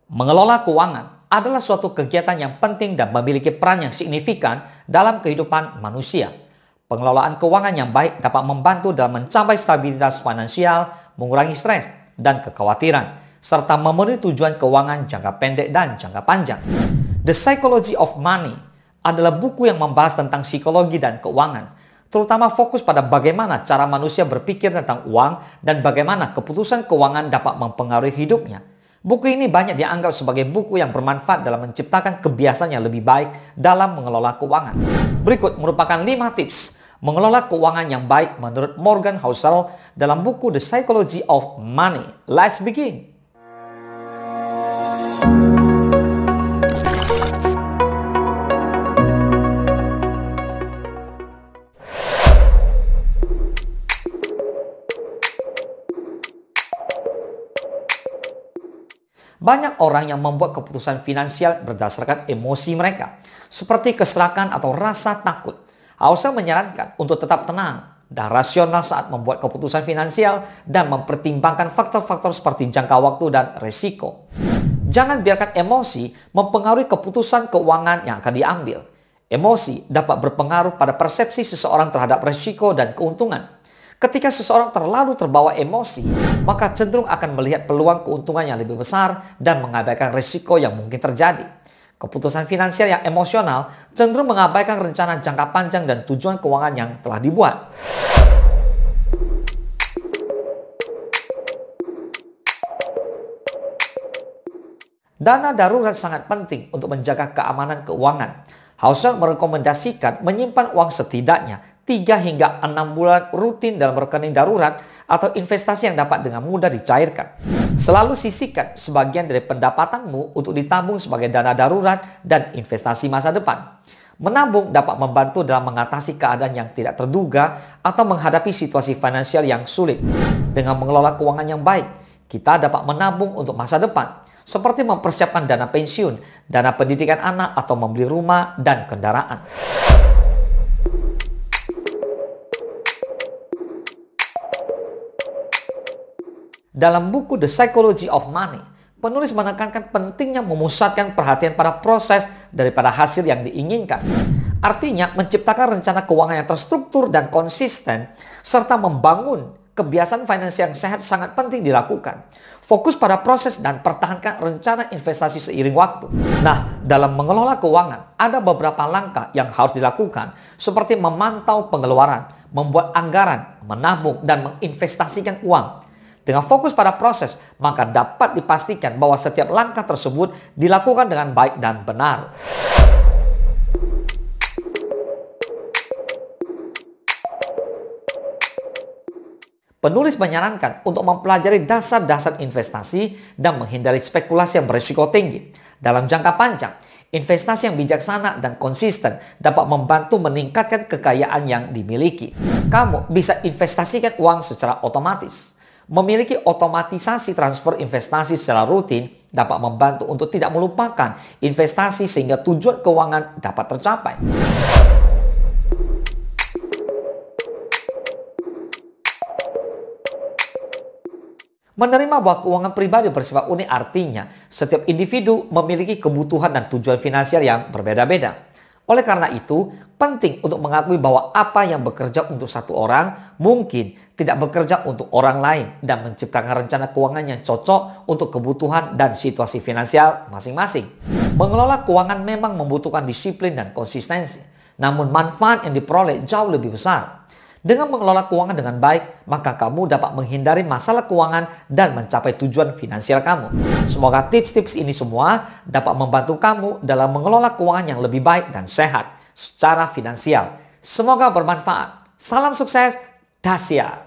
Mengelola keuangan adalah suatu kegiatan yang penting dan memiliki peran yang signifikan dalam kehidupan manusia. Pengelolaan keuangan yang baik dapat membantu dalam mencapai stabilitas finansial, mengurangi stres dan kekhawatiran, serta memenuhi tujuan keuangan jangka pendek dan jangka panjang. The Psychology of Money adalah buku yang membahas tentang psikologi dan keuangan, terutama fokus pada bagaimana cara manusia berpikir tentang uang dan bagaimana keputusan keuangan dapat mempengaruhi hidupnya. Buku ini banyak dianggap sebagai buku yang bermanfaat dalam menciptakan kebiasaan yang lebih baik dalam mengelola keuangan. Berikut merupakan 5 tips mengelola keuangan yang baik menurut Morgan Housel dalam buku The Psychology of Money. Let's begin! Banyak orang yang membuat keputusan finansial berdasarkan emosi mereka, seperti keserakan atau rasa takut. Housel menyarankan untuk tetap tenang dan rasional saat membuat keputusan finansial dan mempertimbangkan faktor-faktor seperti jangka waktu dan resiko. Jangan biarkan emosi mempengaruhi keputusan keuangan yang akan diambil. Emosi dapat berpengaruh pada persepsi seseorang terhadap resiko dan keuntungan. Ketika seseorang terlalu terbawa emosi, maka cenderung akan melihat peluang keuntungan yang lebih besar dan mengabaikan risiko yang mungkin terjadi. Keputusan finansial yang emosional cenderung mengabaikan rencana jangka panjang dan tujuan keuangan yang telah dibuat. Dana darurat sangat penting untuk menjaga keamanan keuangan. Housel merekomendasikan menyimpan uang setidaknya 3 hingga 6 bulan rutin dalam rekening darurat atau investasi yang dapat dengan mudah dicairkan. Selalu sisihkan sebagian dari pendapatanmu untuk ditabung sebagai dana darurat dan investasi masa depan. Menabung dapat membantu dalam mengatasi keadaan yang tidak terduga atau menghadapi situasi finansial yang sulit. Dengan mengelola keuangan yang baik, kita dapat menabung untuk masa depan, seperti mempersiapkan dana pensiun, dana pendidikan anak, atau membeli rumah dan kendaraan. Dalam buku The Psychology of Money, penulis menekankan pentingnya memusatkan perhatian pada proses daripada hasil yang diinginkan. Artinya, menciptakan rencana keuangan yang terstruktur dan konsisten, serta membangun kebiasaan finansial yang sehat sangat penting dilakukan. Fokus pada proses dan pertahankan rencana investasi seiring waktu. Nah, dalam mengelola keuangan, ada beberapa langkah yang harus dilakukan, seperti memantau pengeluaran, membuat anggaran, menabung, dan menginvestasikan uang. Dengan fokus pada proses, maka dapat dipastikan bahwa setiap langkah tersebut dilakukan dengan baik dan benar. Penulis menyarankan untuk mempelajari dasar-dasar investasi dan menghindari spekulasi yang berisiko tinggi. Dalam jangka panjang, investasi yang bijaksana dan konsisten dapat membantu meningkatkan kekayaan yang dimiliki. Kamu bisa investasikan uang secara otomatis. Memiliki otomatisasi transfer investasi secara rutin dapat membantu untuk tidak melupakan investasi sehingga tujuan keuangan dapat tercapai. Menerima bahwa keuangan pribadi bersifat unik artinya setiap individu memiliki kebutuhan dan tujuan finansial yang berbeda-beda. Oleh karena itu, penting untuk mengakui bahwa apa yang bekerja untuk satu orang mungkin tidak bekerja untuk orang lain dan menciptakan rencana keuangan yang cocok untuk kebutuhan dan situasi finansial masing-masing. Mengelola keuangan memang membutuhkan disiplin dan konsistensi, namun manfaat yang diperoleh jauh lebih besar. Dengan mengelola keuangan dengan baik, maka kamu dapat menghindari masalah keuangan dan mencapai tujuan finansial kamu. Semoga tips-tips ini semua dapat membantu kamu dalam mengelola keuangan yang lebih baik dan sehat secara finansial. Semoga bermanfaat. Salam sukses, Dasia.